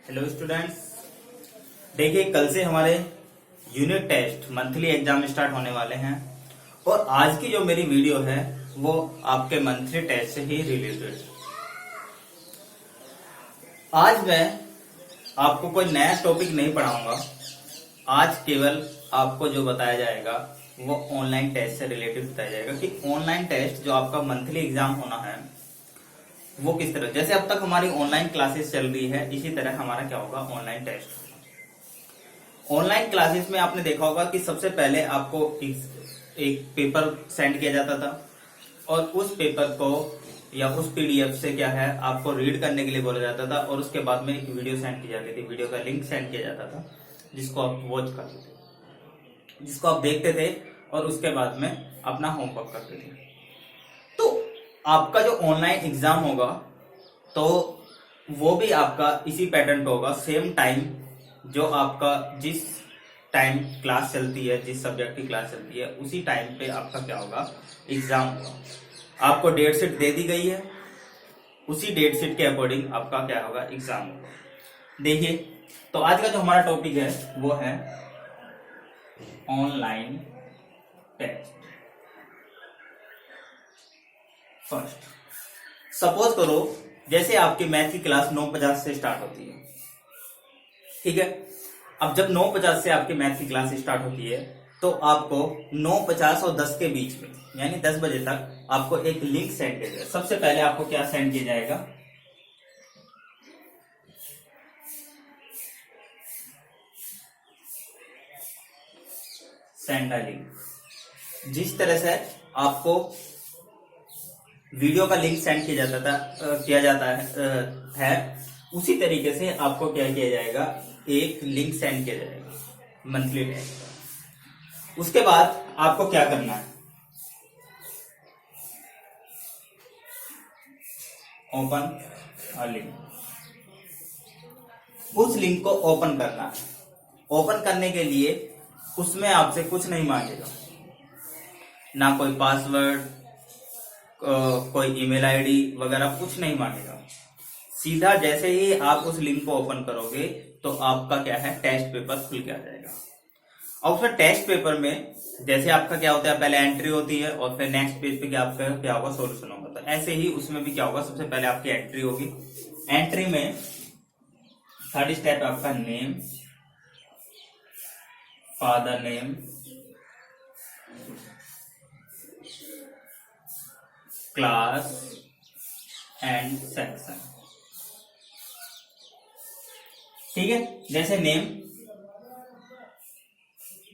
Hello students, देखिए कल से हमारे unit test monthly exam start होने वाले हैं और आज की जो मेरी वीडियो है वो आपके मंथली टेस्ट से ही रिलेटेड। आज मैं आपको कोई नया टॉपिक नहीं पढ़ाऊंगा। आज केवल आपको जो बताया जाएगा वो ऑनलाइन टेस्ट से रिलेटेड बताया जाएगा कि ऑनलाइन टेस्ट जो आपका मंथली एग्जाम होना है वो किस तरह, जैसे अब तक हमारी ऑनलाइन क्लासेस चल रही है इसी तरह हमारा क्या होगा, ऑनलाइन टेस्ट होगा। ऑनलाइन क्लासेस में आपने देखा होगा कि सबसे पहले आपको एक पेपर सेंड किया जाता था और उस पेपर को या उस पीडीएफ से क्या है आपको रीड करने के लिए बोला जाता था और उसके बाद में एक वीडियो सेंड की जाती थी, वीडियो का लिंक सेंड किया जाता था जिसको आप वॉच करते थे, जिसको आप देखते थे और उसके बाद में अपना होमवर्क करते थे। तो आपका जो ऑनलाइन एग्जाम होगा तो वो भी आपका इसी पैटर्न पे होगा, सेम टाइम जो आपका जिस टाइम क्लास चलती है, जिस सब्जेक्ट की क्लास चलती है उसी टाइम पे आपका क्या होगा, एग्जाम होगा। आपको डेट शीट दे दी गई है, उसी डेट शीट के अकॉर्डिंग आपका क्या होगा, एग्जाम होगा। देखिए तो आज का जो हमारा टॉपिक है वो है ऑनलाइन टेस्ट। फर्स्ट, सपोज करो जैसे आपकी मैथ की क्लास 9:50 से स्टार्ट होती है, ठीक है। अब जब 9:50 से आपकी मैथ की क्लास स्टार्ट होती है तो आपको 9:50 और 10 के बीच में यानी 10 बजे तक आपको एक लिंक सेंड किया जाएगा। सबसे पहले आपको क्या सेंड किया जाएगा, सेंड अ लिंक। जिस तरह से आपको वीडियो का लिंक सेंड किया जाता है उसी तरीके से आपको क्या किया जाएगा, एक लिंक सेंड किया जाएगा मंथली टेस्ट का। उसके बाद आपको क्या करना है, ओपन अ लिंक। उस लिंक को ओपन करना है। ओपन करने के लिए उसमें आपसे कुछ नहीं मांगेगा, ना कोई पासवर्ड, कोई ईमेल आईडी वगैरह कुछ नहीं मांगेगा। सीधा जैसे ही आप उस लिंक को ओपन करोगे तो आपका क्या है, टेस्ट पेपर खुल के आ जाएगा। और उसमें टेस्ट पेपर में जैसे आपका क्या होता है, पहले एंट्री होती है और फिर नेक्स्ट पेज पे क्या आपका क्या होगा, सॉल्यूशन होगा। तो ऐसे ही उसमें भी क्या होगा, सबसे पहले आपकी एंट्री होगी। एंट्री में थर्ड स्टेप आपका name, father name, class and section, ठीक है। जैसे नेम,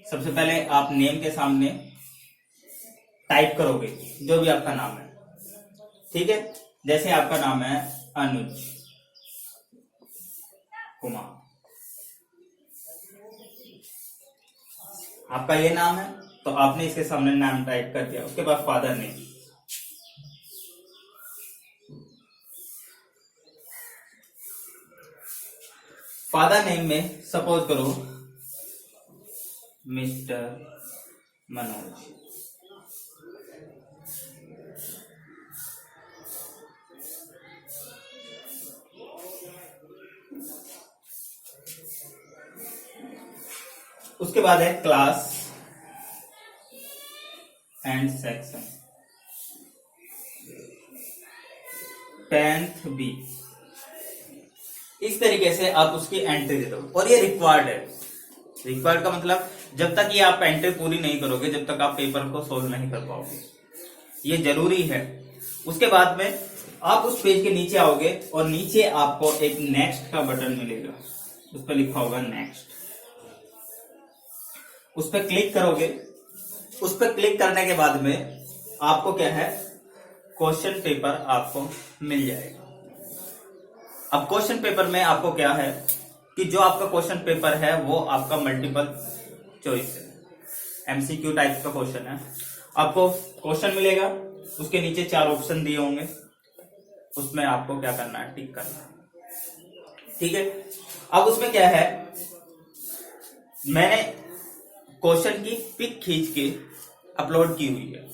सबसे पहले आप नेम के सामने टाइप करोगे जो भी आपका नाम है, ठीक है। जैसे आपका नाम है अनुज कुमार, आपका ये नाम है तो आपने इसके सामने नाम टाइप कर दिया। उसके बाद फादर नेम, फादर नेम में सपोज करो मिस्टर मनोज, उसके बाद है class and section, 10th B. इस तरीके से आप उसकी एंट्री दे दो और ये रिक्वायर्ड है। रिक्वायर्ड का मतलब जब तक ये आप एंट्री पूरी नहीं करोगे जब तक आप पेपर को सोल्व नहीं कर पाओगे, ये जरूरी है। उसके बाद में आप उस पेज के नीचे आओगे और नीचे आपको एक नेक्स्ट का बटन मिलेगा, उस पर लिखा होगा नेक्स्ट। उस पर क्लिक करोगे। उस पर क्लिक करने के बाद में आपको क्या है, क्वेश्चन पेपर आपको मिल जाएगा। अब क्वेश्चन पेपर में आपको क्या है कि जो आपका क्वेश्चन पेपर है वो आपका मल्टीपल चॉइस है, एमसीक्यू टाइप का क्वेश्चन है। आपको क्वेश्चन मिलेगा, उसके नीचे 4 ऑप्शन दिए होंगे, उसमें आपको क्या करना है, टिक करना है, ठीक है। अब उसमें क्या है, मैंने क्वेश्चन की पिक खींच के अपलोड की हुई है।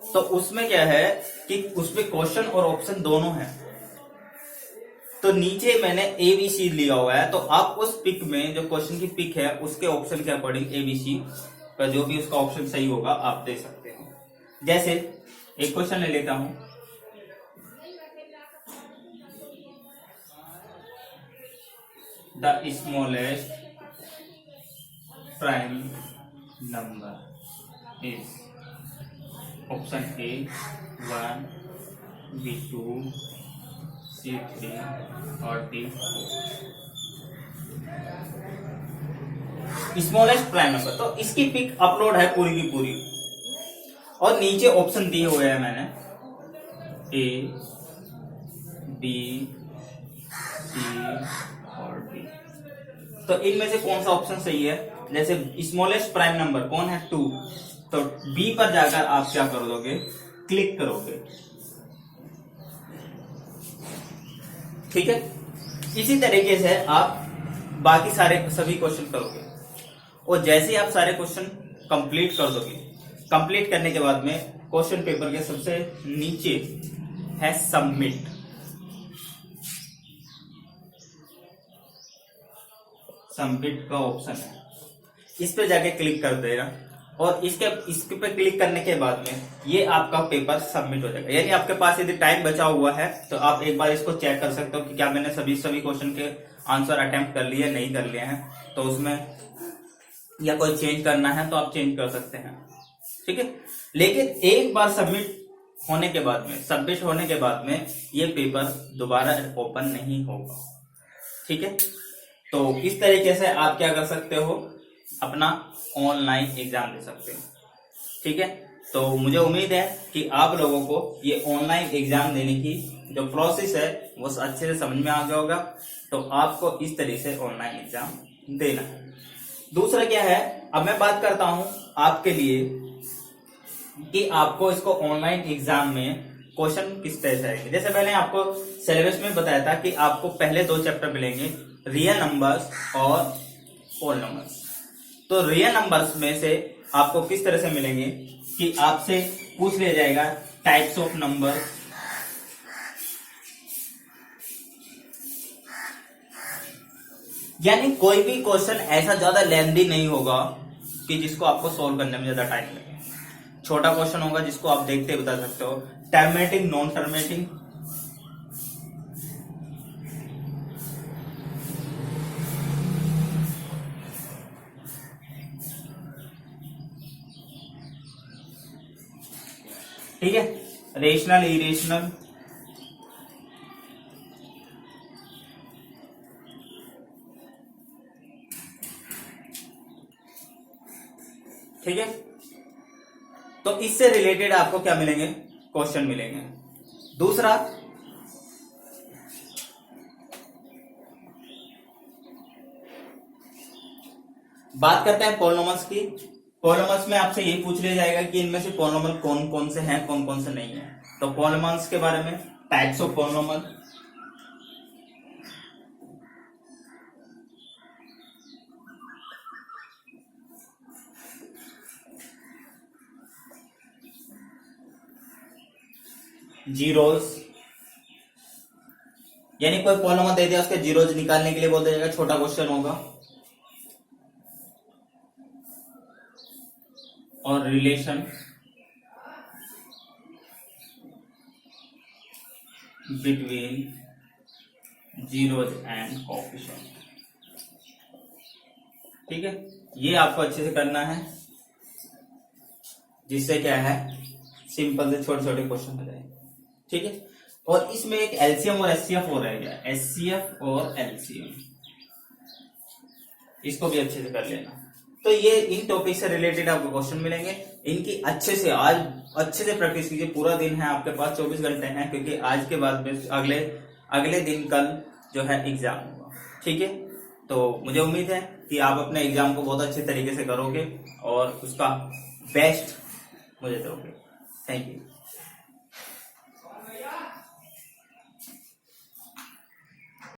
तो उसमें क्या है कि उसमें क्वेश्चन और ऑप्शन दोनों है। तो तो नीचे मैंने ABC लिया हुआ है, तो आप उस पिक में जो क्वेश्चन की पिक है उसके ऑप्शन के अकॉर्डिंग ABC का जो भी उसका ऑप्शन सही होगा आप दे सकते हो। जैसे एक क्वेश्चन ले लेता हूं, the smallest prime number is option A 1, B 2, C 3 और D 4। स्मॉलेस्ट प्राइम नंबर, तो इसकी पिक अपलोड है पूरी की पूरी, और नीचे ऑप्शन दिए हुए हैं मैंने A, B, C और D। तो इनमें से कौन सा ऑप्शन सही है? जैसे स्मॉलेस्ट प्राइम नंबर कौन है? 2, तो B पर जाकर आप क्या कर दोगे? क्लिक करोगे। ठीक है, इसी तरीके से आप बाकी सारे सभी क्वेश्चन करोगे, और जैसे ही आप सारे क्वेश्चन कंप्लीट कर दोगे, कंप्लीट करने के बाद में क्वेश्चन पेपर के सबसे नीचे है सबमिट। सबमिट का ऑप्शन है, इस पे जाके क्लिक कर देना, और इसके पे क्लिक करने के बाद में ये आपका पेपर सबमिट हो जाएगा। यानी आपके पास यदि टाइम बचा हुआ है तो आप एक बार इसको चेक कर सकते हो कि क्या मैंने सभी क्वेश्चन के आंसर अटेम्प्ट कर लिए नहीं कर लिए हैं, तो उसमें या कोई चेंज करना है तो आप चेंज कर सकते हैं। ठीक है, लेकिन एक बार सबमिट होने के बाद में ये पेपर दोबारा ओपन नहीं होगा। ठीक है, तो इस तरीके से आप क्या कर सकते हो? अपना ऑनलाइन एग्जाम दे सकते हो। ठीक है, तो मुझे उम्मीद है कि आप लोगों को ये ऑनलाइन एग्जाम देने की जो प्रोसेस है वो अच्छे से समझ में आ गया होगा। तो आपको इस तरीके से ऑनलाइन एग्जाम देना है। दूसरा क्या है, अब मैं बात करता हूं आपके लिए कि आपको इसको ऑनलाइन एग्जाम में क्वेश्चन किस तरह से आएंगे। जैसे मैंने आपको सिलेबस में बताया था कि आपको पहले 2 चैप्टर मिलेंगे, रियल नंबर्स और होल नंबर्स। तो रियल नंबर्स में से आपको किस तरह से मिलेंगे कि आपसे पूछ लिया जाएगा टाइप्स ऑफ नंबर, यानी कोई भी क्वेश्चन ऐसा ज्यादा लेंथी नहीं होगा कि जिसको आपको सोल्व करने में ज्यादा टाइम लगे। छोटा क्वेश्चन होगा जिसको आप देखते बता सकते हो। टर्मिनेटिंग, नॉन टर्मिनेटिंग, ठीक है, रेशनल, इरेशनल, ठीक है। तो इससे रिलेटेड आपको क्या मिलेंगे? क्वेश्चन मिलेंगे। दूसरा, बात करते हैं पॉलिनॉमियल्स की। पॉलिनॉमियल्स में आपसे यही पूछ लिया जाएगा कि इनमें से पॉलिनॉमियल कौन कौन से हैं, कौन कौन से नहीं है। तो पॉलिनॉमियल्स के बारे में, टाइप्स ऑफ पॉलिनॉमियल, जीरोस, यानी कोई पॉलिनॉमियल दे दिया उसके जीरोज निकालने के लिए बोल दिया जाएगा, छोटा क्वेश्चन होगा। और relation between zeros and coefficient. ठीक है, ये आपको अच्छे से करना है, जिससे क्या है सिंपल से छोटे छोटे क्वेश्चन हो जाए। ठीक है, और इसमें एक एलसीएम और एचसीएफ हो रहेगा, एचसीएफ और एलसीएम, इसको भी अच्छे से कर लेना। तो ये इन टॉपिक से रिलेटेड आपको क्वेश्चन मिलेंगे, इनकी अच्छे से आज अच्छे से प्रैक्टिस कीजिए। पूरा दिन है आपके पास, 24 घंटे हैं, क्योंकि आज के बाद अगले दिन कल जो है एग्जाम होगा। ठीक है, तो मुझे उम्मीद है कि आप अपने एग्जाम को बहुत अच्छे तरीके से करोगे और उसका बेस्ट मुझे दोगे। Thank you.